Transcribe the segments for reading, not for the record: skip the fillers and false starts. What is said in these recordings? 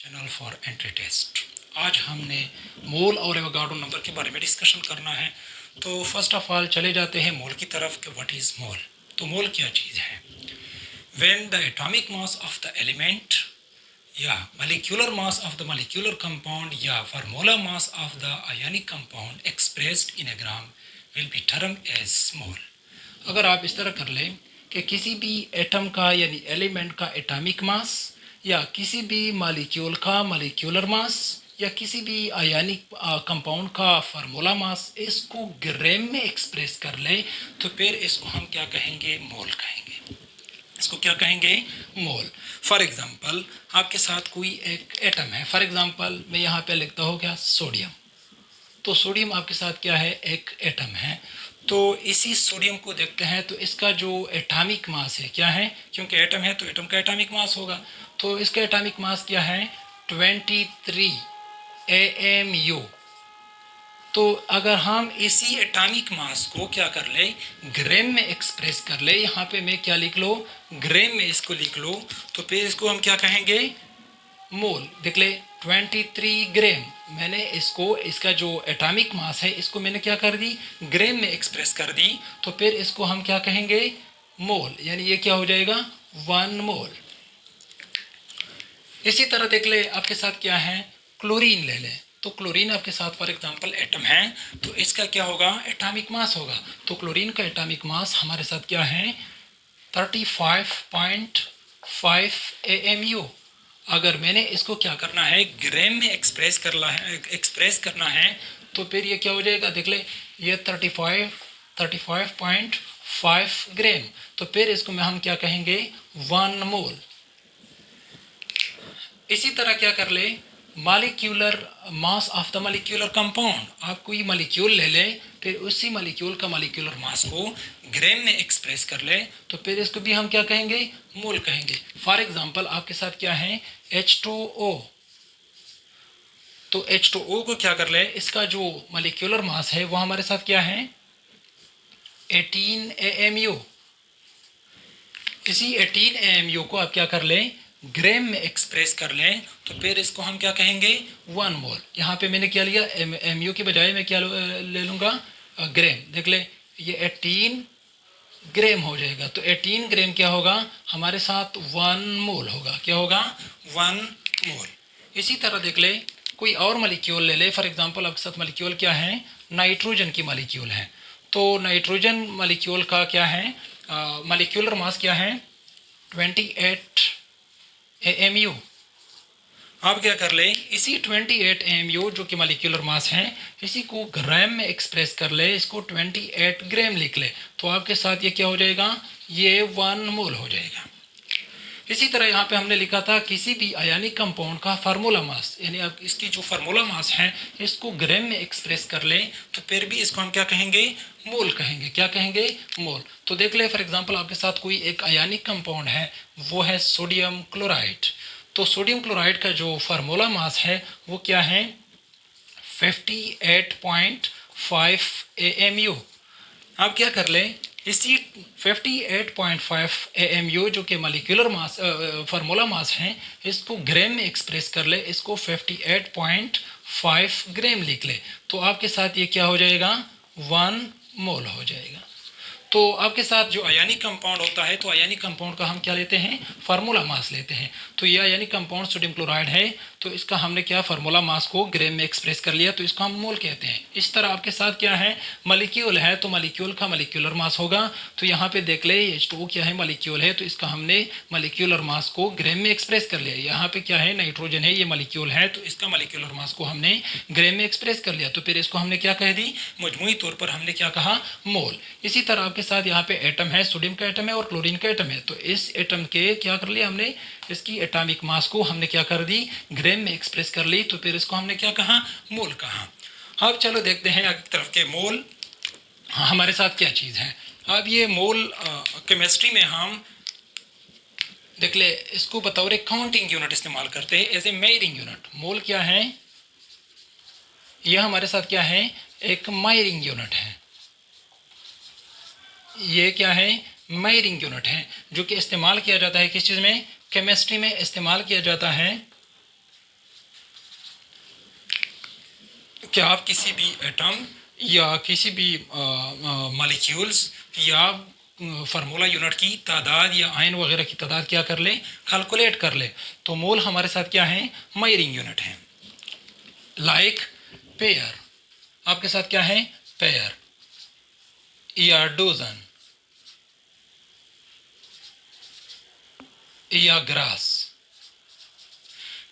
Channel for entry test. आज हमने मोल और एवोगाड्रो नंबर के बारे में डिस्कशन करना है। तो फर्स्ट ऑफ ऑल चले जाते हैं मोल की तरफ कि व्हाट इज़ मोल। तो मोल क्या चीज़ है? When the atomic mass of the element या molecular mass of the molecular compound या formula mass of the ionic compound expressed in a gram will be termed as mole। अगर आप इस तरह कर लें कि किसी भी एटम का यानी एलिमेंट का एटॉमिक मास या किसी भी मॉलिक्यूल का मॉलिक्यूलर मास या किसी भी आयनिक कंपाउंड का फार्मूला मास इसको ग्राम में एक्सप्रेस कर ले तो फिर इसको हम क्या कहेंगे? मोल कहेंगे। इसको क्या कहेंगे? मोल। फॉर एग्जांपल आपके साथ कोई एक एटम है, फॉर एग्जांपल मैं यहाँ पे लिखता हूँ क्या? सोडियम। तो सोडियम आपके साथ क्या है? एक एटम है। तो इसी सोडियम को देखते हैं तो इसका जो एटॉमिक मास है क्या है? क्योंकि एटम है तो एटम का एटॉमिक मास होगा। तो इसका एटॉमिक मास क्या है? 23 AMU। तो अगर हम इसी एटॉमिक मास को क्या कर ले? ग्राम में एक्सप्रेस कर ले। यहाँ पे मैं क्या लिख लो? ग्राम में इसको लिख लो। तो फिर इसको हम क्या कहेंगे? मोल। देख ले 23 ग्राम। मैंने इसको इसका जो एटॉमिक मास है इसको मैंने क्या कर दी? ग्राम में एक्सप्रेस कर दी। तो फिर इसको हम क्या कहेंगे? मोल। यानी ये क्या हो जाएगा? 1 मोल। इसी तरह देख ले आपके साथ क्या है? क्लोरीन ले ले। तो क्लोरीन आपके साथ फॉर एग्जांपल एटम है तो इसका क्या होगा? एटॉमिक मास होगा। तो क्लोरीन का एटॉमिक मास हमारे साथ क्या है? 35.5 AMU। अगर मैंने इसको क्या करना है? ग्राम में एक्सप्रेस करना है तो फिर ये क्या हो जाएगा? देख ले ये 35.5 ग्राम। तो फिर इसको में हम क्या कहेंगे? 1 मोल। इसी तरह क्या कर ले? Molecular mass of the molecular compound. आप कोई मॉलिक्यूल ले ले फिर उसी मॉलिक्यूल का मॉलिक्यूलर मास को ग्राम में एक्सप्रेस कर ले तो फिर इसको भी हम क्या कहेंगे? मोल कहेंगे। फॉर एग्जांपल आपके साथ क्या है? H2O। तो H2O को क्या कर ले? इसका जो मॉलिक्यूलर मास है वो हमारे साथ क्या है? 18 AMU। इसी 18 AMU को आप क्या कर लें? ग्राम में एक्सप्रेस कर लें तो फिर इसको हम क्या कहेंगे? 1 मोल। यहाँ पे मैंने क्या लिया? MU के बजाय मैं क्या ले लूँगा? ग्राम। देख ले ये 18 ग्राम हो जाएगा। तो 18 ग्राम क्या होगा? हमारे साथ 1 मोल होगा। क्या होगा? 1 मोल। इसी तरह देख ले कोई और मॉलिक्यूल ले ले। फॉर एग्जांपल आपके साथ मॉलिक्यूल क्या है? नाइट्रोजन की मॉलिक्यूल है। तो नाइट्रोजन मॉलिक्यूल का क्या है? मॉलिक्यूलर मास क्या है? 28 AMU। आप क्या कर ले? इसी 28 AMU जो कि मॉलिक्यूलर मास है इसी को ग्राम में एक्सप्रेस कर ले। इसको 28 ग्राम लिख ले तो आपके साथ ये क्या हो जाएगा? ये 1 मोल हो जाएगा। इसी तरह यहाँ पे हमने लिखा था किसी भी आयनिक कंपाउंड का फार्मूला मास, यानी आप इसकी जो फार्मूला मास है इसको ग्राम में एक्सप्रेस कर ले तो फिर भी इसको हम क्या कहेंगे? मोल कहेंगे। क्या कहेंगे? मोल। तो देख ले फॉर एग्जांपल आपके साथ कोई एक आयनिक कंपाउंड है वो है सोडियम क्लोराइड। तो सोडियम क्लोराइड का जो फार्मूला मास है वो क्या है? 58.5 AMU। आप क्या कर लें? इसी 58.5 AMU जो कि मॉलिक्यूलर मास फार्मूला मास है इसको ग्राम में एक्सप्रेस कर ले। इसको 58.5 ग्राम लिख ले तो आपके साथ ये क्या हो जाएगा? 1 मोल हो जाएगा। तो आपके साथ जो आयनिक कंपाउंड होता है तो आयनिक कंपाउंड का हम क्या लेते हैं? फार्मूला मास लेते हैं। तो ये आयनिक कंपाउंड सोडियम क्लोराइड है तो इसका हमने क्या फार्मूला मास को ग्राम में एक्सप्रेस कर लिया तो इसको हम मोल कहते हैं। इस तरह आपके साथ क्या है? मॉलिक्यूल है तो मॉलिक्यूल का मॉलिक्यूलर मास होगा। तो यहाँ पे देख ले H2O क्या है? मॉलिक्यूल है तो इसका हमने मॉलिक्यूलर मास को ग्राम में एक्सप्रेस कर लिया। यहाँ पे क्या है? नाइट्रोजन है, ये मॉलिक्यूल है तो इसका मॉलिक्यूलर मास को हमने ग्राम में एक्सप्रेस कर लिया तो फिर इसको हमने क्या कह दी? मजमूई तौर पर हमने क्या कहा? मोल। इसी तरह आपके साथ यहाँ पे एटम है, सोडियम का एटम है और क्लोरीन का एटम है। तो इस एटम के क्या कर लिया हमने? इसकी एटॉमिक मास को हमने क्या कर दी? ग्राम में एक्सप्रेस कर ली तो फिर इसको हमने क्या कहा? मोल कहा। अब चलो देखते हैं आगे तरफ के मोल हमारे साथ क्या चीज़ है। अब ये मोल केमिस्ट्री में हम देख ले इसको बतौर काउंटिंग यूनिट इस्तेमाल करते हैं, एज ए मेजरिंग यूनिट। मोल क्या है? यह हमारे साथ क्या है? एक मेजरिंग यूनिट है। ये क्या है? मेजरिंग यूनिट है जो कि इस्तेमाल किया जाता है किस चीज़ में? केमिस्ट्री में इस्तेमाल किया जाता है कि आप किसी भी एटम या किसी भी मॉलिक्यूल्स या फार्मूला यूनिट की तादाद या आयन वगैरह की तादाद क्या कर ले, कैलकुलेट कर ले। तो मोल हमारे साथ क्या है, मेजरिंग यूनिट है। लाइक पेयर, आपके साथ क्या है, पेयर या डोजन या ग्रास।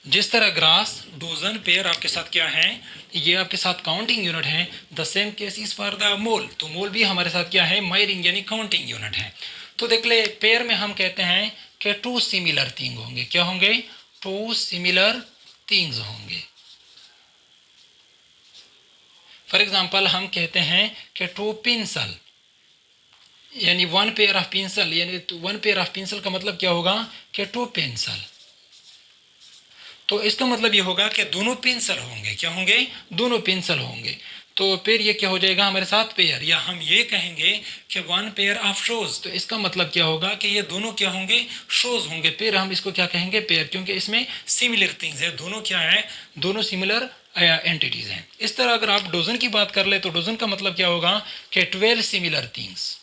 जिस तरह ग्रास, डोजन, पेयर आपके साथ क्या है, ये आपके साथ काउंटिंग यूनिट है। The same case is for the mole. तो मोल भी हमारे साथ क्या है, मेजरिंग यानी काउंटिंग यूनिट है। तो देख ले, पेयर में हम कहते हैं कि टू सिमिलर थिंग होंगे। क्या होंगे, टू सिमिलर थिंग्स होंगे। फॉर एग्जाम्पल हम कहते हैं कि टू पेंसिल, यानी वन पेयर ऑफ पेंसिल, यानी वन पेयर ऑफ पेंसिल का मतलब क्या होगा कि टू पेंसिल। तो इसका मतलब ये होगा कि दोनों पेंसिल होंगे। क्या होंगे, दोनों पेंसिल होंगे। तो फिर ये क्या हो जाएगा हमारे साथ, पेयर। या हम ये कहेंगे कि वन पेयर ऑफ शोज, तो इसका मतलब क्या होगा कि ये दोनों क्या होंगे, शोज होंगे। फिर हम इसको क्या कहेंगे, पेयर, क्योंकि इसमें सिमिलर थिंग्स है। दोनों क्या है, दोनों सिमिलर एंटिटीज हैं। इस तरह अगर आप डोजन की बात कर ले तो डोजन का मतलब क्या होगा कि 12 सिमिलर थिंग्स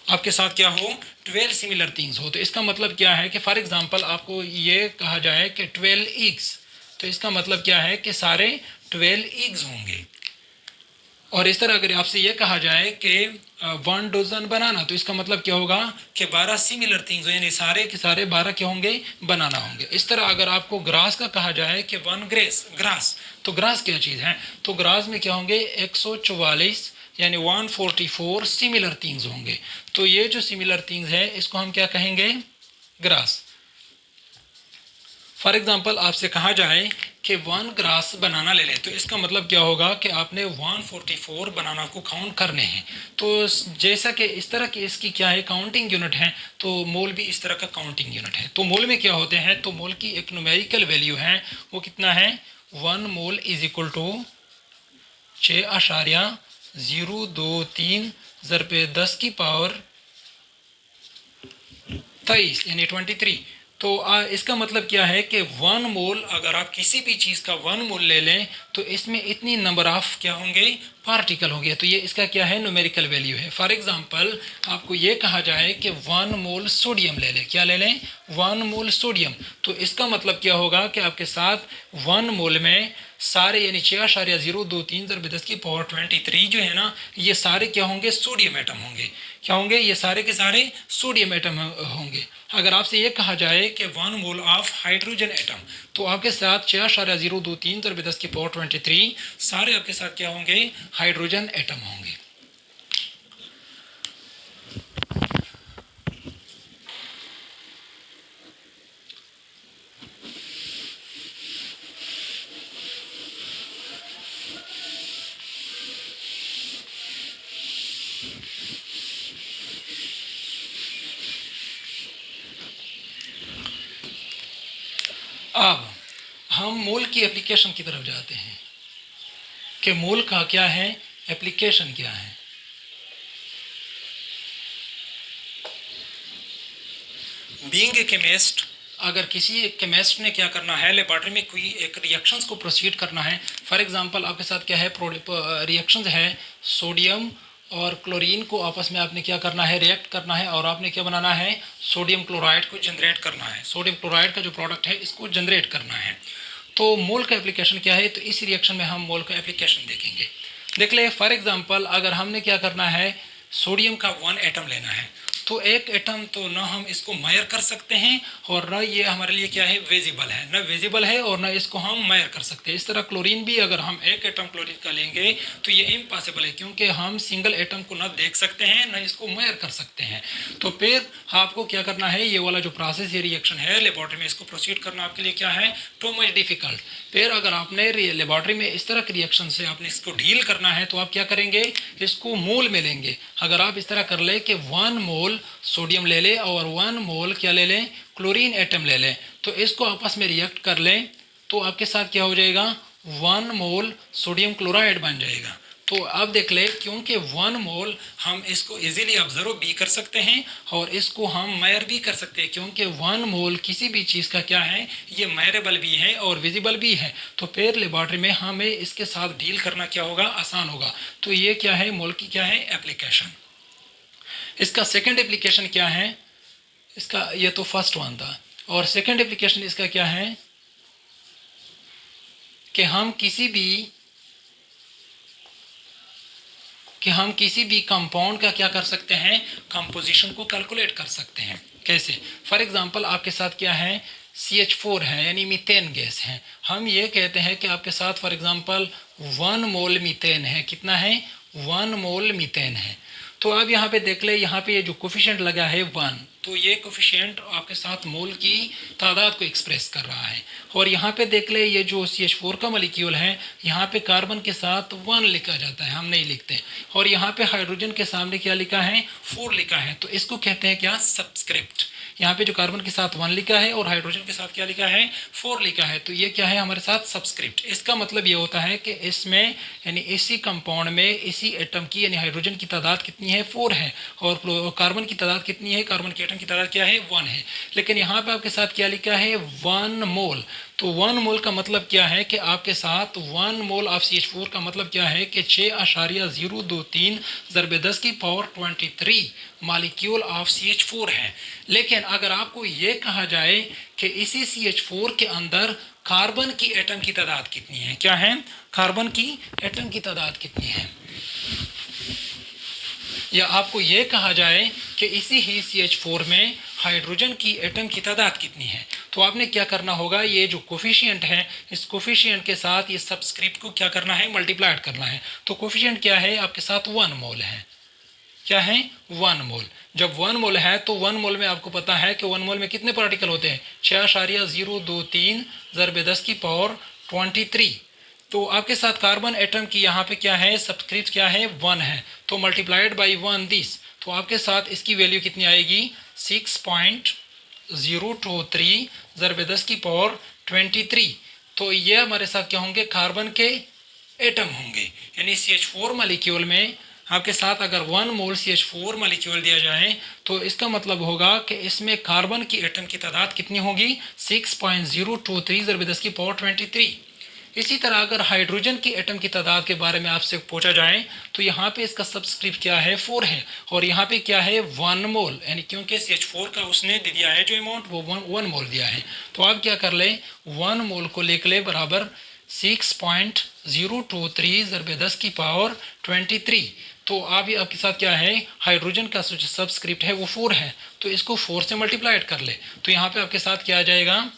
आपके साथ क्या हो, 12 सिमिलर थिंग्स हो। तो इसका मतलब क्या है कि फॉर एग्जांपल आपको ये कहा जाए कि 12 एग्स, तो इसका मतलब क्या है कि सारे 12 एग्स होंगे। और इस तरह अगर आपसे ये कहा जाए कि 1 डोजन बनाना, तो इसका मतलब क्या होगा कि 12 सिमिलर थिंग्स, यानी सारे के सारे 12 क्या होंगे, बनाना होंगे। इस तरह अगर आपको ग्रास का कहा जाए कि 1 ग्रास, तो ग्रास क्या चीज़ है, तो ग्रास में क्या होंगे 144 यानी 144 सिमिलर थिंग्स होंगे। तो ये जो सिमिलर थिंग्स है इसको हम क्या कहेंगे, ग्रास। फॉर एग्जाम्पल आपसे कहा जाए कि 1 ग्रास बनाना ले लें, तो इसका मतलब क्या होगा कि आपने 144 बनाना को काउंट करने हैं। तो जैसा कि इस तरह की इसकी क्या है, काउंटिंग यूनिट है, तो मोल भी इस तरह का काउंटिंग यूनिट है। तो मोल में क्या होते हैं, तो मोल की एक न्यूमेरिकल वैल्यू है, वो कितना है, 1 मोल इज इक्वल टू 6.023 ज़रबे 10 की पावर 23 यानी 23। तो इसका मतलब क्या है कि 1 मोल, अगर आप किसी भी चीज़ का 1 मोल ले लें तो इसमें इतनी नंबर ऑफ क्या होंगे, पार्टिकल होंगे। तो ये इसका क्या है, न्यूमेरिकल वैल्यू है। फॉर एग्जांपल आपको ये कहा जाए कि 1 मोल सोडियम ले लें, क्या ले लें, 1 मोल सोडियम। तो इसका मतलब क्या होगा कि आपके साथ 1 मोल में सारे यानी 6.023 ज़रबे 10 की पावर 23 जो है ना, ये सारे क्या होंगे, सोडियम एटम होंगे। क्या होंगे, ये सारे के सारे सोडियम एटम होंगे। अगर आपसे ये कहा जाए कि 1 मोल ऑफ हाइड्रोजन एटम, तो आपके साथ 6.023 ज़रबे 10 की पावर 23 सारे आपके साथ क्या होंगे, हाइड्रोजन एटम होंगे। अब हम मोल की एप्लीकेशन की तरफ जाते हैं कि मोल का क्या है, एप्लीकेशन क्या है। बीइंग ए केमिस्ट, अगर किसी केमिस्ट ने क्या करना है, लेबॉरेटरी में कोई एक रिएक्शंस को प्रोसीड करना है। फॉर एग्जांपल आपके साथ क्या है, रिएक्शंस है, सोडियम और क्लोरीन को आपस में आपने क्या करना है, रिएक्ट करना है, और आपने क्या बनाना है, सोडियम क्लोराइड को जनरेट करना है। सोडियम क्लोराइड का जो प्रोडक्ट है इसको जनरेट करना है। तो मोल का एप्लीकेशन क्या है, तो इस रिएक्शन में हम मोल का एप्लीकेशन देखेंगे। देख ले, फॉर एग्जांपल अगर हमने क्या करना है, सोडियम का 1 एटम लेना है, तो एक एटम तो ना हम इसको मेजर कर सकते हैं और ना ये हमारे लिए क्या है, विजिबल है, ना विजिबल है और ना इसको हम मेजर कर सकते हैं। इस तरह क्लोरीन भी अगर हम एक एटम क्लोरीन का लेंगे तो ये इम्पॉसिबल है, क्योंकि हम सिंगल एटम को ना देख सकते हैं ना इसको मेजर कर सकते हैं। तो फिर आपको क्या करना है, ये वाला जो प्रोसेस, ये रिएक्शन है लेबॉरेटरी में, इसको प्रोसीड करना आपके लिए क्या है, टू मच डिफिकल्ट। फिर अगर आपने लेबॉरेटरी में इस तरह के रिएक्शन से आपने इसको डील करना है तो आप क्या करेंगे, इसको मोल में लेंगे। अगर आप इस तरह कर ले कि 1 मोल सोडियम ले ले और 1 मोल क्या ले लें, क्लोरीन एटम ले लें, तो इसको आपस में रिएक्ट कर लें, तो आपके साथ क्या हो जाएगा, 1 मोल सोडियम क्लोराइड बन जाएगा। तो अब देख ले, क्योंकि 1 मोल हम इसको इजीली ऑब्जर्व भी कर सकते हैं और इसको हम मेजर भी कर सकते हैं, क्योंकि 1 मोल किसी भी चीज़ का क्या है, ये मेजरेबल भी है और विजिबल भी है। तो फिर लेबॉर्ट्री में हमें इसके साथ डील करना क्या होगा, आसान होगा। तो ये क्या है, मोल की क्या है एप्लीकेशन। इसका सेकेंड एप्लीकेशन क्या है, इसका ये तो फर्स्ट वन था, और सेकेंड एप्लीकेशन इसका क्या है कि हम किसी भी कंपाउंड का क्या कर सकते हैं, कंपोजिशन को कैलकुलेट कर सकते हैं। कैसे? फॉर एग्जांपल आपके साथ क्या है, CH4 है, यानी मीथेन गैस है। हम ये कहते हैं कि आपके साथ फॉर एग्जांपल 1 मोल मीथेन है। कितना है, 1 मोल मीथेन है। तो अब यहाँ पे देख ले, यहाँ पे ये जो कोफिशिएंट लगा है 1, तो ये कोफिशिएंट आपके साथ मोल की तादाद को एक्सप्रेस कर रहा है। और यहाँ पे देख ले, ये जो CH4 का मॉलिक्यूल है, यहाँ पे कार्बन के साथ 1 लिखा जाता है, हम नहीं लिखते। और यहाँ पे हाइड्रोजन के सामने क्या लिखा है, 4 लिखा है। तो इसको कहते हैं क्या, सबस्क्रिप्ट। यहाँ पे जो कार्बन के साथ 1 लिखा है और हाइड्रोजन के साथ क्या लिखा है, 4 लिखा है, तो ये क्या है हमारे साथ सबस्क्रिप्ट। इसका मतलब ये होता है कि इसमें यानी इसी कंपाउंड में इसी एटम की यानी हाइड्रोजन की तादाद कितनी है, 4 है, और कार्बन की तादाद कितनी है, कार्बन के एटम की तादाद क्या है, 1 है। लेकिन यहाँ पे आपके साथ क्या लिखा है, 1 मोल। तो 1 मोल का मतलब क्या है कि आपके साथ 1 मोल ऑफ CH4 का मतलब क्या है कि 6.023 × 10⁻23 मॉलिक्यूल ऑफ CH4 है। लेकिन अगर आपको ये कहा जाए कि इसी CH4 के अंदर कार्बन की एटम की तादाद कितनी है, क्या है, कार्बन की एटम की तादाद कितनी है, या आपको ये कहा जाए कि इसी ही CH4 में हाइड्रोजन की एटम की तादाद कितनी है, तो आपने क्या करना होगा, ये जो कोफिशिएंट है, इस कोफिशिएंट के साथ ये सबस्क्रिप्ट को क्या करना है, मल्टीप्लाइड करना है। तो कोफिशिएंट क्या है, आपके साथ 1 मोल है। क्या है, 1 मोल। जब 1 मोल है तो 1 मोल में आपको पता है कि 1 मोल में कितने पार्टिकल होते हैं, 6.023 × 10⁻23। तो आपके साथ कार्बन एटम की यहाँ पे क्या है, सबस्क्रिप्ट क्या है, 1 है, तो मल्टीप्लाइड बाई 1 दिस, तो आपके साथ इसकी वैल्यू कितनी आएगी, 6.023 × 10⁻23। तो ये हमारे साथ क्या होंगे, कार्बन के एटम होंगे। यानी CH4 मॉलिक्यूल में आपके साथ अगर 1 मोल CH4 मॉलिक्यूल दिया जाए तो इसका मतलब होगा कि इसमें कार्बन की एटम की तादाद कितनी होगी, 6.023 × 10⁻23। इसी तरह अगर हाइड्रोजन की एटम की तादाद के बारे में आपसे पूछा जाए तो यहाँ पे इसका सबस्क्रिप्ट क्या है, 4 है, और यहाँ पे क्या है, 1 मोल, यानी क्योंकि CH4 का उसने दिया है जो अमाउंट, वो 1 मोल दिया है। तो आप क्या कर ले, 1 मोल को लिख ले बराबर 6.023 × 10⁻23। तो आप ये आपके साथ क्या है, हाइड्रोजन का जो सबस्क्रिप्ट है वो 4 है, तो इसको 4 से मल्टीप्लाइड कर ले, तो यहाँ पे आपके साथ क्या आ जाएगा,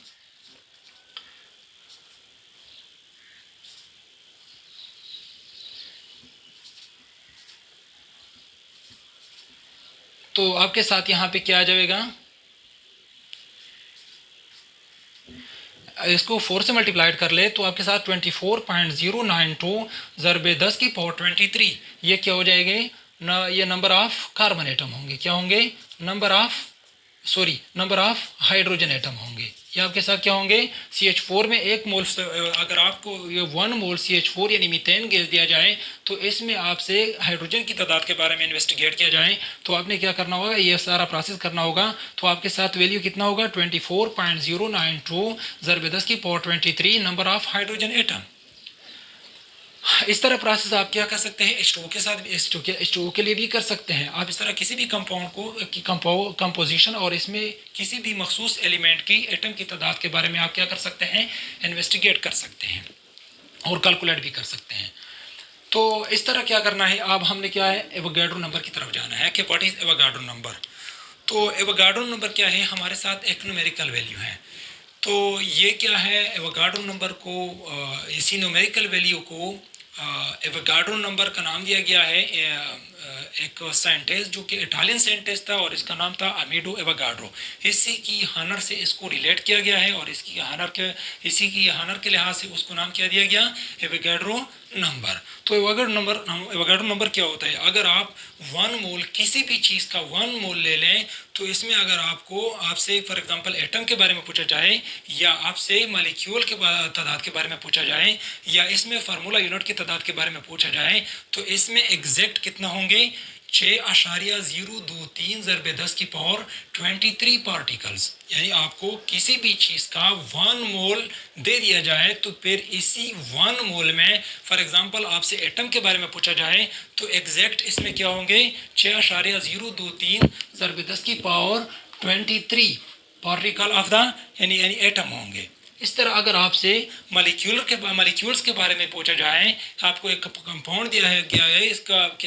तो आपके साथ यहाँ पे क्या आ जाएगा, इसको 4 से मल्टीप्लाइड कर ले तो आपके साथ 24.092 × 10⁻23 ये क्या हो जाएंगे ना, ये नंबर ऑफ कार्बन एटम होंगे, क्या होंगे, नंबर ऑफ हाइड्रोजन एटम होंगे। ये आपके साथ क्या होंगे, CH4 में 1 मोल, अगर आपको ये 1 मोल CH4 यानी मीथेन गैस दिया जाए तो इसमें आपसे हाइड्रोजन की तादाद के बारे में इन्वेस्टिगेट किया जाए तो आपने क्या करना होगा, ये सारा प्रोसेस करना होगा। तो आपके साथ वैल्यू कितना होगा, 24.092 × 10⁻23 नंबर ऑफ हाइड्रोजन एटम। इस तरह प्रोसेस आप क्या कर सकते हैं, H2O के साथ, H2O के लिए भी कर सकते हैं। आप इस तरह किसी भी कंपाउंड को कंपोजिशन और इसमें किसी भी मखसूस एलिमेंट की एटम की तादाद के बारे में आप क्या कर सकते हैं, इन्वेस्टिगेट कर सकते हैं और कैलकुलेट भी कर सकते हैं। तो इस तरह क्या करना है, अब हमने क्या है, एवोगाड्रो नंबर की तरफ जाना है कि व्हाट इज़ एवोगाड्रो नंबर। तो एवोगाड्रो नंबर क्या है, हमारे साथ एक न्यूमेरिकल वैल्यू है। तो ये क्या है, एवोगाड्रो नंबर को, इसी न्यूमेरिकल वैल्यू को एवोगाड्रो नंबर का नाम दिया गया है एक साइंटिस्ट जो कि इटालियन साइंटिस्ट था और इसका नाम था अमीडो एवोगाड्रो। इसी की हनर से इसको रिलेट किया गया है और इसी की हनर के लिहाज से उसको नाम क्या दिया गया, एवोगाड्रो नंबर। तो एवोगाड्रो नंबर क्या होता है? अगर आप 1 मोल किसी भी चीज़ का 1 मोल ले लें, तो इसमें अगर आपसे फॉर एग्जांपल एटम के बारे में पूछा जाए, या आपसे मॉलिक्यूल के तादाद के बारे में पूछा जाए, या इसमें फार्मूला यूनिट की तादाद के बारे में पूछा जाए, तो इसमें एग्जैक्ट कितना होंगे? 6.023 ज़रबे 10 की पावर 23 पार्टिकल्स। यानी आपको किसी भी चीज़ का 1 मोल दे दिया जाए, तो फिर इसी 1 मोल में फॉर एग्जांपल आपसे एटम के बारे में पूछा जाए, तो एग्जैक्ट इसमें क्या होंगे? 6.023 ज़रबे 10 की पावर 23 पार्टिकल ऑफ द यानी एटम होंगे। इस तरह अगर आपसे मॉलिक्यूल्स के बारे में पूछा जाए, आपको एक कंपाउंड दिया गया है, इसका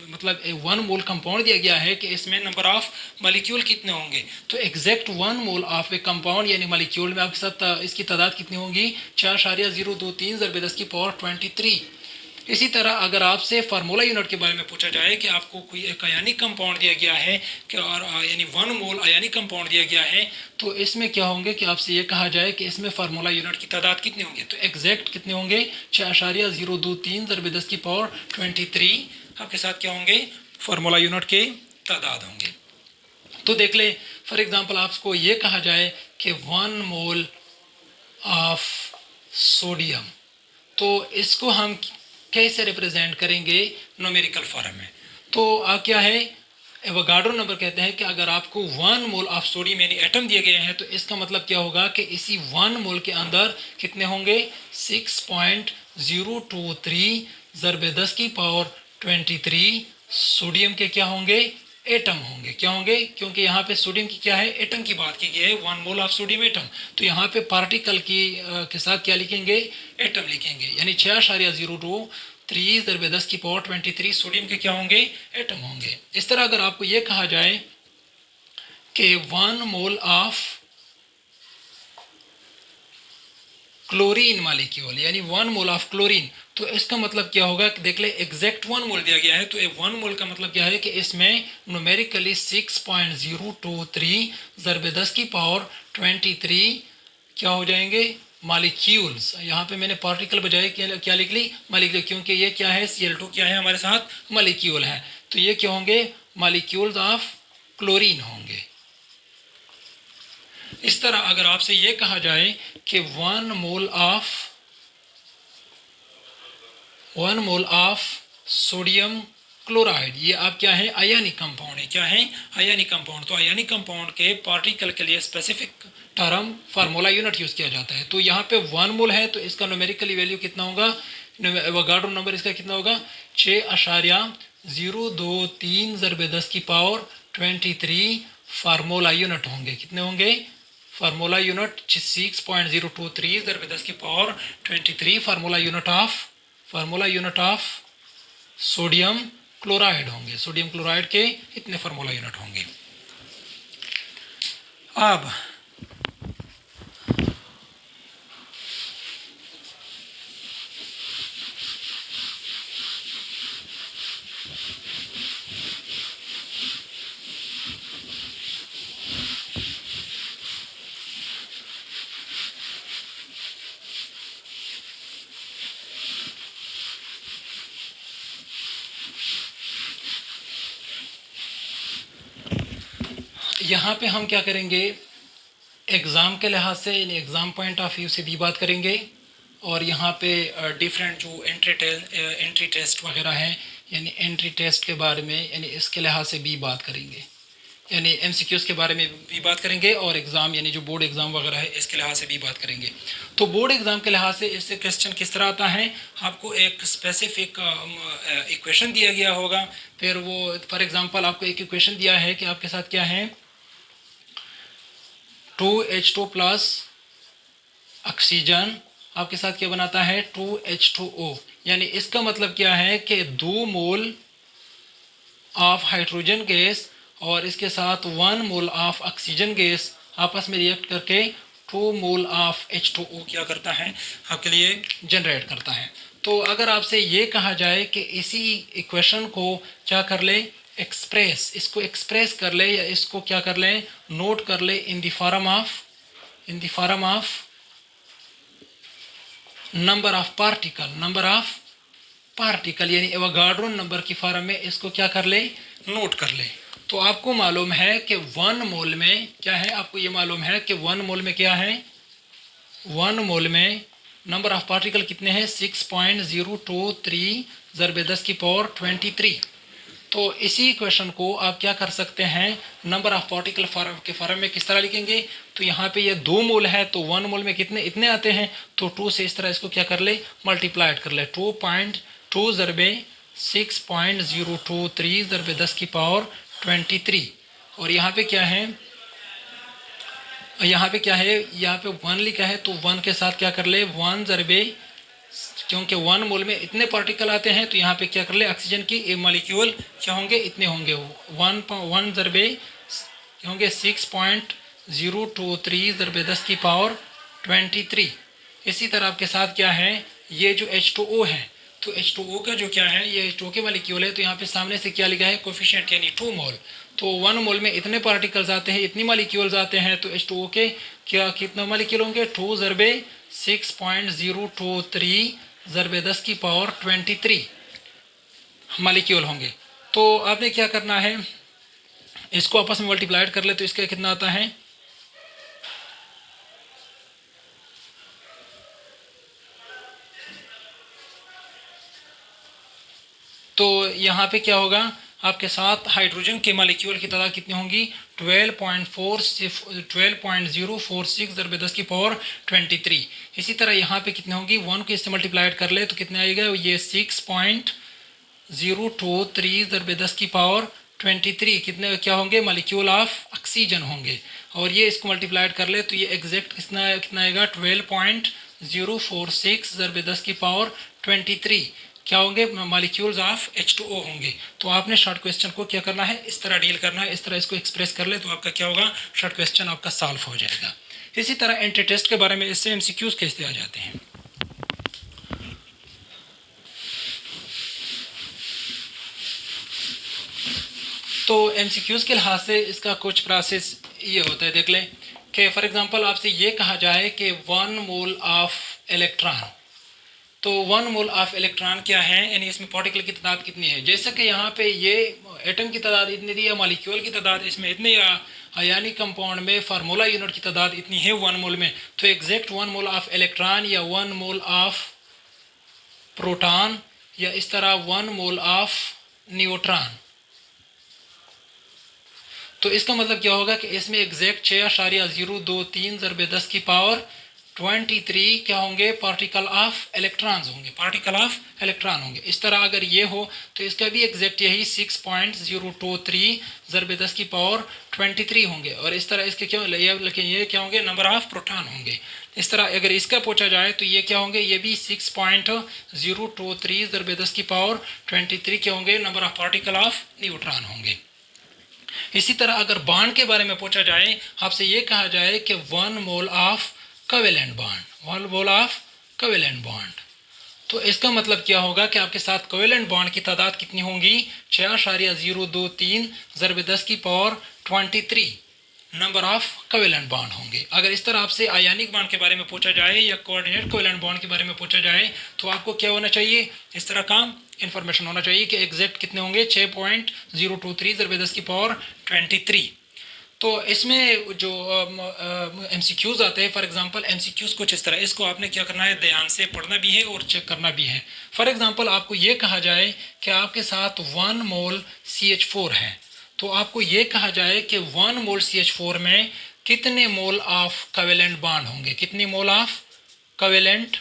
मतलब 1 मोल कंपाउंड दिया गया है कि इसमें नंबर ऑफ मॉलिक्यूल कितने होंगे, तो exact 1 mole of A compound यानी मॉलिक्यूल में आपके साथ इसकी तादाद कितनी होगी? 4.023 ज़रबे 10 की पावर 23। इसी तरह अगर आपसे फार्मूला यूनिट के बारे में पूछा जाए कि आपको कोई एक आयनिक कंपाउंड दिया गया है कि और यानी 1 मोल आयनिक कंपाउंड दिया गया है, तो इसमें क्या होंगे कि आपसे ये कहा जाए कि इसमें फार्मूला यूनिट की तादाद कितनी होंगे, तो एग्जैक्ट कितने होंगे? 6.023 ज़रबे 10 की पावर 23 आपके साथ क्या होंगे? फार्मूला यूनिट के तादाद होंगे। तो देख ले फॉर एग्जांपल आपको ये कहा जाए कि 1 मोल ऑफ सोडियम, तो इसको हम कैसे रिप्रेजेंट करेंगे न्यूमेरिकल फॉर्म में? तो क्या है, एवोगाड्रो नंबर कहते हैं कि अगर आपको 1 मोल ऑफ सोडियम यानी एटम दिए गए हैं, तो इसका मतलब क्या होगा कि इसी 1 मोल के अंदर कितने होंगे? 6.023 ज़रबे 10 की पावर 23 सोडियम के क्या होंगे? एटम होंगे। क्या होंगे? क्योंकि यहाँ पे सोडियम की क्या है? एटम की बात की गई है, 1 मोल ऑफ सोडियम एटम। तो यहाँ पे पार्टिकल के साथ क्या लिखेंगे? एटम लिखेंगे। यानी 6.023 ज़रबे 10 की पावर 23 सोडियम के क्या होंगे? एटम होंगे। इस तरह अगर आपको ये कहा जाए कि 1 मोल ऑफ क्लोरीन मॉलिक्यूल यानी 1 मोल ऑफ क्लोरीन, तो इसका मतलब क्या होगा कि देख ले एग्जैक्ट 1 मोल दिया गया है, तो 1 मोल का मतलब क्या है कि इसमें न्यूमेरिकली 6.023 ज़रबे 10 की पावर 23 क्या हो जाएंगे? मॉलिक्यूल्स। यहाँ पे मैंने पार्टिकल बजाय क्या लिख ली? मॉलिक्यूल, क्योंकि ये क्या है? Cl2 क्या है हमारे साथ? मॉलिक्यूल है। तो ये क्या होंगे? मॉलिक्यूल्स ऑफ क्लोरीन होंगे। इस तरह अगर आपसे ये कहा जाए कि 1 मोल ऑफ सोडियम क्लोराइड, ये आप क्या है? आयनिक कंपाउंड है। क्या है? Ionic compound. तो आयनिक कंपाउंड के पार्टिकल के लिए specific term formula unit use किया जाता है। तो यहाँ पे 1 मोल है, तो इसका न्यूमेरिकली वैल्यू कितना होगा? एवोगाड्रो नंबर इसका कितना होगा? 6.023 ज़रबे 10 की पावर 23 फार्मूला यूनिट होंगे। कितने होंगे? फार्मूला यूनिट 6.023 ज़रबे 10 की power 23 formula unit of sodium chloride होंगे। सोडियम क्लोराइड के इतने फार्मूला यूनिट होंगे। अब यहाँ पे हम क्या करेंगे? एग्ज़ाम के लिहाज से यानी एग्ज़ाम पॉइंट ऑफ व्यू से भी बात करेंगे, और यहाँ पे डिफरेंट जो एंट्री टेस्ट वगैरह हैं यानी एंट्री टेस्ट के बारे में यानी इसके लिहाज से भी बात करेंगे, यानी एमसीक्यूज़ के बारे में भी बात करेंगे, और एग्ज़ाम यानी जो बोर्ड एग्ज़ाम वगैरह है इसके लिहाज से भी बात करेंगे। तो बोर्ड एग्ज़ाम के लिहाज से इससे क्वेश्चन किस तरह आता है? आपको एक स्पेसिफिक इक्वेशन दिया गया होगा, फिर वो फॉर एग्ज़ाम्पल आपको एक इक्वेशन दिया है कि आपके साथ क्या है? 2H2 प्लस ऑक्सीजन आपके साथ क्या बनाता है? 2H2O। यानी इसका मतलब क्या है कि 2 मोल ऑफ हाइड्रोजन गैस और इसके साथ 1 मोल ऑफ ऑक्सीजन गैस आपस में रिएक्ट करके 2 मोल ऑफ H2O क्या करता है? आपके लिए जनरेट करता है। तो अगर आपसे ये कहा जाए कि इसी इक्वेशन को क्या कर ले? इसको एक्सप्रेस कर ले, या इसको क्या कर ले? नोट कर ले in the form of number of particle यानी एवोगाड्रो नंबर की फॉर्म में इसको क्या कर ले, नोट कर ले। तो आपको मालूम है कि 1 मोल में क्या है, आपको ये मालूम है कि 1 मोल में क्या है, 1 मोल में नंबर ऑफ पार्टिकल कितने हैं, 6.023 ज़रबे 10 की पावर 23। तो इसी क्वेश्चन को आप क्या कर सकते हैं, नंबर ऑफ पार्टिकल के फॉर्म में किस तरह लिखेंगे। तो यहाँ पे ये 2 मोल है तो 1 मोल में कितने इतने आते हैं, तो 2 से इस तरह इसको क्या कर ले, मल्टीप्लाइड कर ले। 2.2 ज़रबे 6.023 ज़रबे 10 की पावर 23। और यहाँ पे क्या है, यहाँ पे 1 लिखा है तो 1 के साथ क्या कर ले, 1 ज़रबे, क्योंकि 1 मोल में इतने पार्टिकल आते हैं तो यहाँ पे क्या कर ले, ऑक्सीजन की मॉलिक्यूल क्या होंगे, इतने होंगे। 1 ज़रबे होंगे 6.023 ज़रबे 10 की पावर 23। इसी तरह आपके साथ क्या है, ये जो H2O है, तो H2O का जो क्या है, ये H2O के मॉलिक्यूल है, तो यहाँ पे सामने से क्या लिखा है, कोफिशिएंट यानी 2 मोल। तो 1 मोल में इतने पार्टिकल्स आते हैं, इतनी मॉलिक्यूल्स आते हैं, तो H2O के क्या कितने मॉलिक्यूल होंगे, 2 ज़रबे 6.023 ज़रबे 10 की पावर 23 मॉलिक्यूल होंगे। तो आपने क्या करना है, इसको आपस में मल्टीप्लाइड कर ले तो इसका कितना आता है, तो यहाँ पे क्या होगा, आपके साथ हाइड्रोजन के मॉलिक्यूल की तादाद कितनी होंगी, 12.046 ज़रबे 10 की पावर 23। इसी तरह यहाँ पे कितने होंगी, 1 को इससे मल्टीप्लाइड कर ले तो कितने आएगा, ये 6.023 ज़रबे 10 की पावर 23 कितने क्या होंगे, मॉलिक्यूल ऑफ ऑक्सीजन होंगे। और ये इसको मल्टीप्लाइड कर ले तो ये एग्जैक्ट कितना आएगा, 12.046 ज़रबे 10 की पावर 23 क्या होंगे, मॉलिक्यूल्स ऑफ H2O होंगे। तो आपने शॉर्ट क्वेश्चन को क्या करना है, इस तरह डील करना है, इस तरह इसको एक्सप्रेस कर ले तो आपका क्या होगा, शॉर्ट क्वेश्चन आपका सॉल्व हो जाएगा। इसी तरह एंटी टेस्ट के बारे में इससे MCQs कैसे आ जाते हैं। तो MCQs के लिहाज से इसका कुछ प्रोसेस ये होता है, देख लें कि फॉर एग्जांपल आपसे ये कहा जाए कि 1 मोल ऑफ इलेक्ट्रॉन, तो 1 मोल ऑफ इलेक्ट्रॉन क्या है, यानी इसमें पार्टिकल की तादाद कितनी है। जैसे कि यहाँ पे ये एटम की तादाद इतनी दी है, मॉलिक्यूल की तादाद इसमें इतनी, या यानी कंपाउंड में फार्मूला यूनिट की तादाद इतनी है 1 मोल में, तो एग्जैक्ट 1 मोल ऑफ इलेक्ट्रॉन या 1 मोल ऑफ प्रोटॉन या इस तरह 1 मोल ऑफ न्यूट्रॉन, तो इसका मतलब क्या होगा कि इसमें एग्जैक्ट 6.023 ज़रबे 10 की पावर 23 क्या होंगे, पार्टिकल ऑफ इलेक्ट्रॉन्स होंगे, पार्टिकल ऑफ इलेक्ट्रॉन होंगे। इस तरह अगर ये हो तो इसका भी एग्जैक्ट यही 6.023 ज़रबे 10 की पावर 23 होंगे। और इस तरह इसके क्या, लेकिन ये क्या होंगे, नंबर ऑफ प्रोटॉन होंगे। इस तरह अगर इसका पूछा जाए तो ये क्या होंगे, ये भी 6.023 ज़रबे 10 की पावर 23 क्या होंगे, number of particle of neutron होंगे। इसी तरह अगर बॉन्ड के बारे में पूछा जाए, आपसे ये कहा जाए कि 1 mole of covalent bond, 1 mole of covalent bond, तो इसका मतलब क्या होगा कि आपके साथ कोवेलेंट बॉन्ड की तादाद कितनी होंगी, 6.023 ज़रबे 10 की power 23 number of covalent bond होंगे। अगर इस तरह आपसे आयनिक बॉन्ड के बारे में पूछा जाए या कोऑर्डिनेट कोवेलेंट बॉन्ड के बारे में पूछा जाए तो आपको क्या होना चाहिए, इस तरह का इंफॉर्मेशन होना चाहिए कि एग्जैक्ट कितने होंगे, 6.023 ज़रबे 10 की पावर 23। तो इसमें जो MCQs आते हैं, फॉर एग्जांपल MCQs कुछ इस तरह, इसको आपने क्या करना है, ध्यान से पढ़ना भी है और चेक करना भी है। फॉर एग्जांपल आपको ये कहा जाए कि आपके साथ 1 मोल CH4 है, तो आपको ये कहा जाए कि 1 मोल CH4 में कितने मोल ऑफ कोवेलेंट बॉन्ड होंगे, कितने मोल ऑफ कोवेलेंट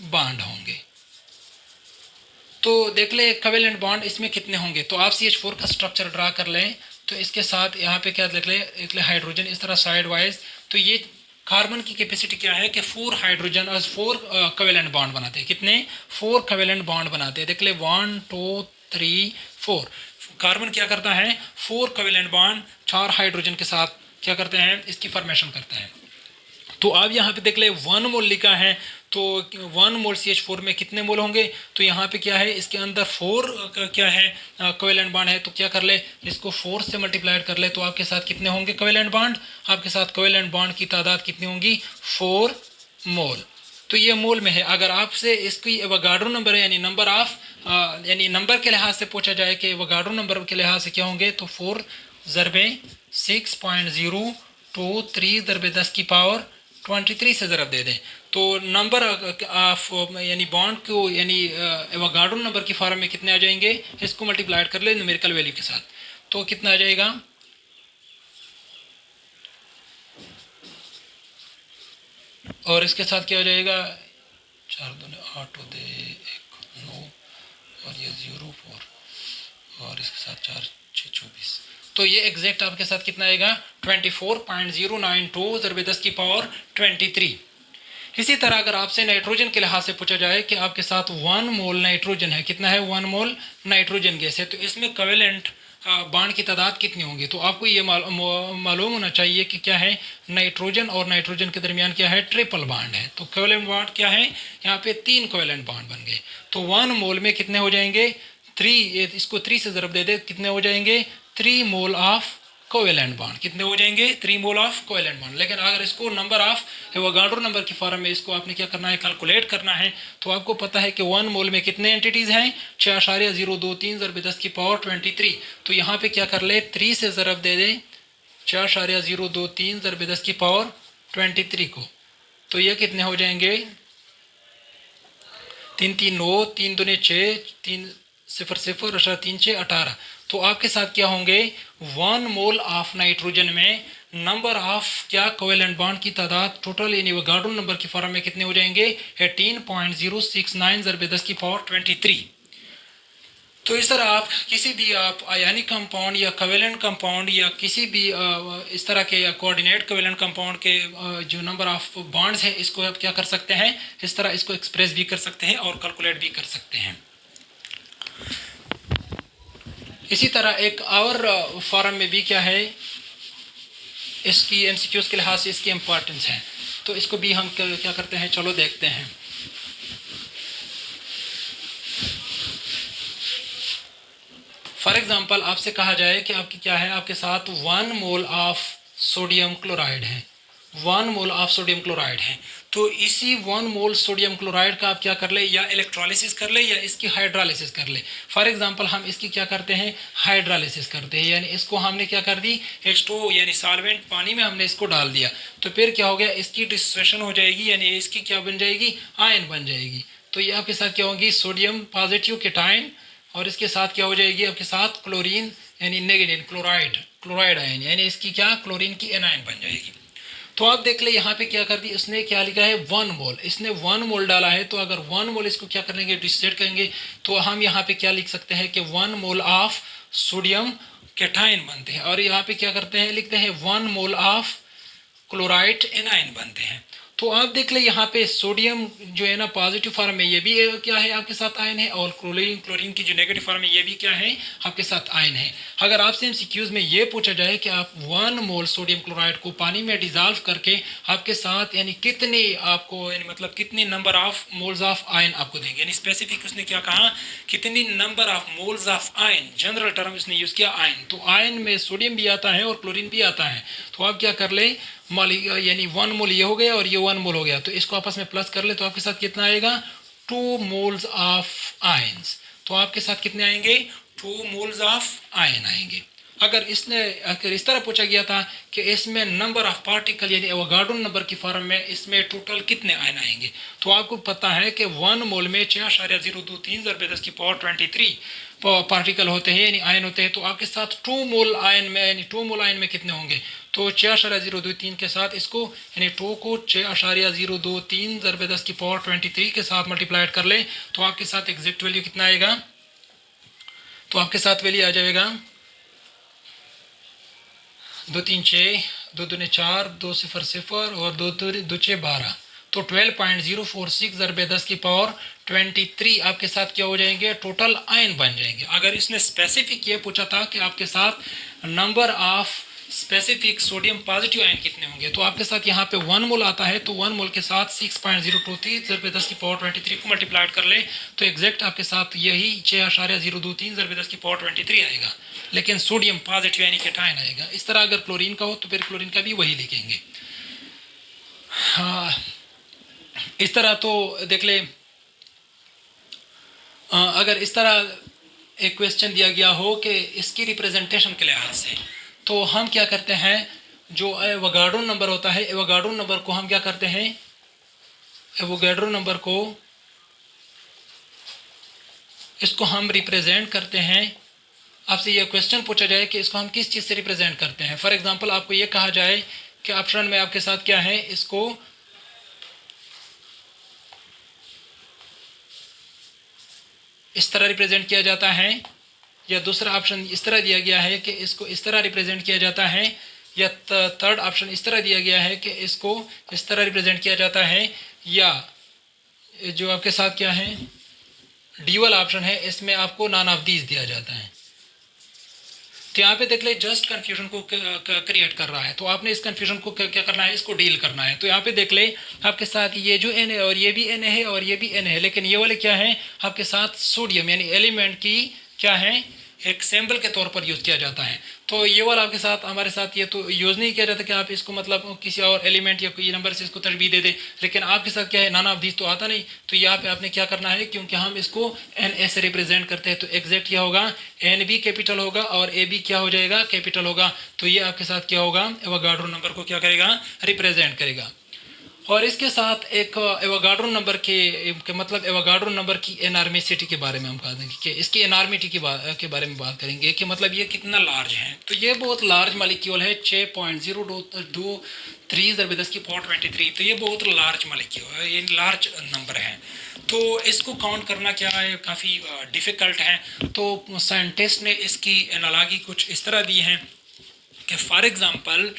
बॉन्ड होंगे। तो देख ले कोवेलेंट बॉन्ड इसमें कितने होंगे, तो आप CH4 का स्ट्रक्चर ड्रा कर लें। तो इसके साथ यहाँ पे क्या देख ले हाइड्रोजन इस तरह साइड वाइज, तो ये कार्बन की कैपेसिटी क्या है कि 4 हाइड्रोजन और 4 कोवेलेंट बॉन्ड बनाते हैं, कितने, 4 कोवेलेंट बॉन्ड बनाते हैं। देख ले 1 2 3 4, कार्बन क्या करता है, 4 कोवेलेंट बॉन्ड 4 हाइड्रोजन के साथ क्या करते हैं, इसकी फॉर्मेशन करते हैं। तो आप यहाँ पे देख ले 1 मोल लिखा है, तो 1 मोल CH4 में कितने मोल होंगे, तो यहाँ पे क्या है, इसके अंदर 4 क्या है कोवेलेंट बॉन्ड है, तो क्या कर ले, इसको 4 से मल्टीप्लाइड कर ले तो आपके साथ कितने होंगे कोवेलेंट बॉन्ड, आपके साथ कोवेलेंट बॉन्ड की तादाद कितनी होंगी, 4 मोल। तो ये मोल में है। अगर आपसे इसकी एवोगाड्रो नंबर है यानी नंबर ऑफ यानी नंबर के लिहाज से पूछा जाए कि एवोगाड्रो नंबर के लिहाज से क्या होंगे, तो 4 ज़रबे 6.023 ज़रबे 10 की पावर 23 से ज़रब दे दें, तो नंबर ऑफ यानी बॉन्ड को यानी एवोगाड्रो नंबर की फॉर्म में कितने आ जाएंगे, इसको मल्टीप्लाइड कर ले न्यूमेरिकल वैल्यू के साथ, तो कितना आ जाएगा, और इसके साथ क्या हो जाएगा, 4 दूने 8 दे 1 9 और ये 0 4 और इसके साथ 4 6 24, तो ये एग्जैक्ट आपके साथ कितना आएगा 24.092 ज़रबे 10 की पावर 23। इसी तरह अगर आपसे नाइट्रोजन के लिहाज से पूछा जाए कि आपके साथ 1 मोल नाइट्रोजन है, कितना है 1 मोल नाइट्रोजन गैस है, तो इसमें कोवेलेंट बांड की तादाद कितनी होंगी, तो आपको ये मालूम होना चाहिए कि क्या है नाइट्रोजन और नाइट्रोजन के दरमियान क्या है ट्रिपल बांड है, तो कोवेलेंट बांड क्या है, यहाँ पे 3 कोवेलेंट बांड बन गए, तो 1 मोल में कितने हो जाएंगे 3, इसको 3 से ज़रब दे दे, कितने हो जाएंगे 3 मोल ऑफ कोवेलेंट बॉन्ड, कितने हो जाएंगे 3 मोल ऑफ कोवेलेंट बॉन्ड। लेकिन अगर इसको नंबर ऑफ एवोगाड्रो नंबर की फॉर्म में इसको आपने क्या करना है कैलकुलेट करना है, तो आपको पता है कि 1 मोल में कितने एंटिटीज़ हैं 6.023 ज़रबे 10 की पावर 23, तो यहाँ पे क्या कर ले 3 से ज़रब दे दे 4.023 ज़रबे 10 की पावर 23 को, तो ये कितने हो जाएंगे 3 3 9 3 दूने 6 3 0 0 और 3 6 18, तो आपके साथ क्या होंगे 1 मोल ऑफ नाइट्रोजन में नंबर ऑफ क्या कोवेलेंट बॉन्ड की तादाद टोटल यानी एवोगाड्रो नंबर की फॉर्म में कितने हो जाएंगे 18.069 ज़रबे 10 की पावर 23। तो इस तरह आप किसी भी आप आयनिक कंपाउंड या कोवेलेंट कंपाउंड या किसी भी इस तरह के कोऑर्डिनेट कोवेलेंट कंपाउंड के जो नंबर ऑफ बॉन्ड्स है इसको आप क्या कर सकते हैं, इस तरह इसको एक्सप्रेस भी कर सकते हैं और कैलकुलेट भी कर सकते हैं। इसी तरह एक और फॉर्म में भी क्या है इसकी एमसीक्यूज के लिहाज से इसकी इम्पोर्टेंस है, तो इसको भी हम क्या करते हैं चलो देखते हैं। फॉर एग्जांपल आपसे कहा जाए कि आपकी क्या है आपके साथ 1 मोल ऑफ सोडियम क्लोराइड है, 1 मोल ऑफ सोडियम क्लोराइड है, तो इसी 1 मोल सोडियम क्लोराइड का आप क्या कर ले या इलेक्ट्रोलिसिस कर ले या इसकी हाइड्रोलिसिस कर ले। फॉर एग्जांपल हम इसकी क्या करते हैं हाइड्रोलिसिस करते हैं, यानी इसको हमने क्या कर दी H2O यानी सॉल्वेंट पानी में हमने इसको डाल दिया, तो फिर क्या हो गया इसकी डिसोसिएशन हो जाएगी यानी इसकी क्या बन जाएगी आयन बन जाएगी, तो ये आपके साथ क्या होगी सोडियम पॉजिटिव केटाइन और इसके साथ क्या हो जाएगी आपके साथ क्लोरीन यानी नेगेटिव क्लोराइड आयन यानी इसकी क्या क्लोरीन की एनायन बन जाएगी। तो आप देख ले यहाँ पे क्या कर दी इसने क्या लिखा है 1 मोल, इसने 1 मोल डाला है, तो अगर 1 मोल इसको क्या करेंगे डिसोसिएट करेंगे तो हम यहाँ पे क्या लिख सकते हैं कि 1 मोल ऑफ सोडियम केटाइन बनते हैं, और यहाँ पे क्या करते हैं लिखते हैं 1 मोल ऑफ क्लोराइड एनायन बनते हैं। तो आप देख ले यहाँ पे सोडियम जो है ना पॉजिटिव फॉर्म में ये भी क्या है आपके साथ आयन है, और क्लोरीन की जो नेगेटिव फॉर्म में ये भी क्या है आपके साथ आयन है। अगर आपसे एमसीक्यूज में ये पूछा जाए कि आप 1 मोल सोडियम क्लोराइड को पानी में डिजॉल्व करके आपके साथ यानी कितने आपको यानी मतलब कितने number of moles of ion आपको देंगे, यानी स्पेसिफिक उसने क्या कहा कितनी number of moles of ion, general term उसने यूज़ किया आयन, तो आयन में सोडियम भी आता है और क्लोरीन भी आता है, तो आप क्या कर ले यानी 1 मोल ये हो गया और ये 1 मोल हो गया, तो इसको आपस में प्लस कर ले तो आपके साथ कितना आएगा 2 मोल्स ऑफ आयंस, तो आपके साथ कितने आएंगे 2 मोल्स ऑफ आयन आएंगे। अगर इस तरह पूछा गया था कि इसमें नंबर ऑफ पार्टिकल यानी एवोगाड्रो नंबर की फॉर्म में इसमें टोटल कितने आयन आएंगे, तो आपको पता है कि 1 मोल में 6.023 ज़रबे 10 की पावर 23 पार्टिकल होते हैं यानी आयन होते हैं, तो आपके साथ 2 मोल आयन में यानी 2 मोल आयन में कितने होंगे, तो 6.023 के साथ इसको यानी 2 को 6.023 ज़रबे 10 की पावर 23 के साथ मल्टीप्लाइड कर ले तो आपके साथ एग्जैक्ट वैल्यू कितना आएगा, तो आपके साथ वैल्यू आ जाएगा 2 3 6 2 दूने 4 2 0 0 और 2 2 6 12, तो 12.046 ज़रबे 10 की पावर 23 आपके साथ क्या हो जाएंगे टोटल आयन बन जाएंगे। अगर इसने स्पेसिफिक ये पूछा था कि आपके साथ number of specific sodium positive ion कितने होंगे, तो आपके साथ यहाँ पे 1 मोल आता है, तो 1 मोल के साथ 6.023 ज़रबे 10 की पावर 23 को मल्टीप्लाइड कर ले तो एग्जैक्ट आपके साथ यही 6.023 ज़रबे 10 की पावर 23 आएगा, लेकिन सोडियम पॉजिटिव यानी केटायन आएगा। इस तरह अगर क्लोरीन का हो तो फिर क्लोरीन का भी वही लिखेंगे। हाँ इस तरह तो देख ले अगर इस तरह एक क्वेश्चन दिया गया हो कि इसकी रिप्रेजेंटेशन के लिहाज से, तो हम क्या करते हैं, जो एवोगाड्रो नंबर होता है, एवोगाड्रो नंबर को हम क्या करते हैं, एवोगाड्रो नंबर को इसको हम रिप्रेजेंट करते हैं। आपसे यह क्वेश्चन पूछा जाए कि इसको हम किस चीज़ से रिप्रेजेंट करते हैं। फॉर एग्जांपल आपको ये कहा जाए कि ऑप्शन में आपके साथ क्या है, इसको इस तरह रिप्रेजेंट किया जाता है, या दूसरा ऑप्शन इस तरह दिया गया है कि इसको इस तरह रिप्रेजेंट किया जाता है, या थर्ड ऑप्शन इस तरह दिया गया है कि इसको इस तरह रिप्रेजेंट किया जाता है, या जो आपके साथ क्या है ड्यूअल ऑप्शन है, इसमें आपको नॉन ऑफ दीज दिया जाता है। तो यहाँ पे देख ले जस्ट कन्फ्यूजन को क्रिएट कर रहा है, तो आपने इस कन्फ्यूजन को क्या करना है, इसको डील करना है। तो यहाँ पे देख ले आपके साथ ये जो एन है और ये भी एन है और ये भी एन है, लेकिन ये वाले क्या है आपके साथ सोडियम यानी एलिमेंट की क्या है एक सैम्पल के तौर पर यूज़ किया जाता है। तो ये वाला आपके साथ हमारे साथ ये तो यूज़ नहीं किया जाता कि आप इसको मतलब किसी और एलिमेंट या कोई नंबर से इसको तशबीह दे दें, लेकिन आपके साथ क्या है नॉन ऑफ दीज तो आता नहीं। तो यहाँ पे आपने क्या करना है, क्योंकि हम इसको एन ए से रिप्रेजेंट करते हैं, तो एग्जैक्ट क्या होगा, एन भी कैपिटल होगा और ए भी क्या हो जाएगा, कैपिटल होगा। तो ये आपके साथ क्या होगा, एवोगाड्रो नंबर को क्या करेगा, रिप्रेजेंट करेगा। और इसके साथ एक एवोगाड्रो नंबर के मतलब एवोगाड्रो नंबर की एनार्मिसिटी के बारे में हम कह देंगे कि इसकी एनार्मिटी के बारे में बात करेंगे कि मतलब ये कितना लार्ज है। तो ये बहुत लार्ज मालिक्यूल है, 6.023 × 10⁻23। तो ये बहुत लार्ज मालिक्यूल है, ये लार्ज नंबर है। तो इसको काउंट करना क्या है, काफ़ी डिफ़िकल्ट है। तो साइंटिस्ट ने इसकी एनालॉजी कुछ इस तरह दी है कि फॉर एग्ज़ाम्पल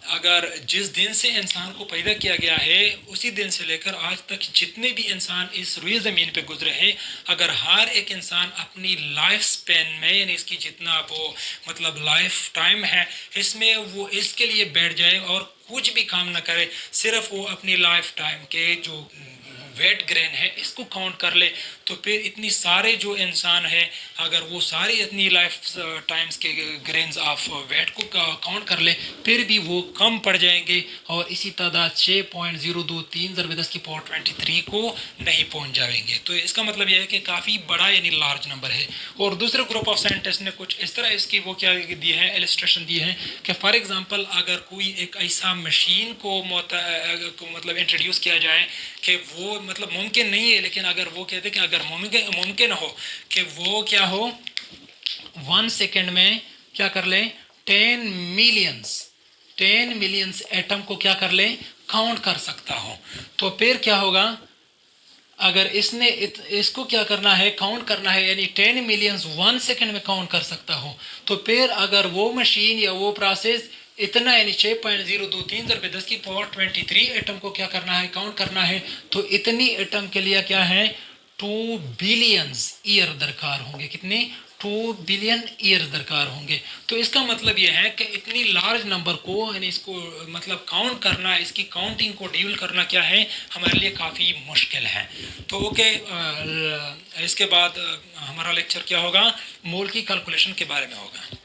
अगर जिस दिन से इंसान को पैदा किया गया है उसी दिन से लेकर आज तक जितने भी इंसान इस रुई ज़मीन पे गुजरे हैं, अगर हर एक इंसान अपनी लाइफ स्पेन में यानी इसकी जितना वो मतलब लाइफ टाइम है इसमें वो इसके लिए बैठ जाए और कुछ भी काम ना करे, सिर्फ वो अपनी लाइफ टाइम के जो वेट ग्रेन है इसको काउंट कर ले, तो फिर इतनी सारे जो इंसान है अगर वो सारे इतनी लाइफ टाइम्स के ग्रेन्स ऑफ वेट को काउंट कर ले फिर भी वो कम पड़ जाएंगे और इसी तादाद 6.023 × 10⁻23 को नहीं पहुंच जाएंगे। तो इसका मतलब यह है कि काफ़ी बड़ा यानी लार्ज नंबर है। और दूसरे ग्रुप ऑफ साइंटिस्ट ने कुछ इस तरह इसकी वो क्या दी है, इलस्ट्रेशन दी है कि फॉर एग्जांपल अगर कोई एक ऐसा मशीन को मतलब इंट्रोड्यूस किया जाए कि वो मतलब मुमकिन नहीं है, लेकिन अगर वो कहते कि अगर मुमकिन हो कि वो क्या हो 1 सेकेंड में क्या कर ले 10 मिलियंस एटम को क्या कर ले काउंट कर सकता हो, तो फिर क्या होगा अगर इसने इसको क्या करना है काउंट करना है यानी 10 मिलियंस 1 सेकेंड में काउंट कर सकता हो, तो फिर अगर वो मशीन या वो प्रोसेस इतना यानी 6.023 × 10⁻23 एटम को क्या करना है काउंट करना है, तो इतनी एटम के लिए क्या है 2 बिलियंस ईयर दरकार होंगे। कितने 2 बिलियन ईयर्स दरकार होंगे। तो इसका मतलब यह है कि इतनी लार्ज नंबर को यानी इसको मतलब काउंट करना, इसकी काउंटिंग को डील करना क्या है हमारे लिए काफ़ी मुश्किल है। तो ओके, इसके बाद हमारा लेक्चर क्या होगा, मोल की कैलकुलेशन के बारे में होगा।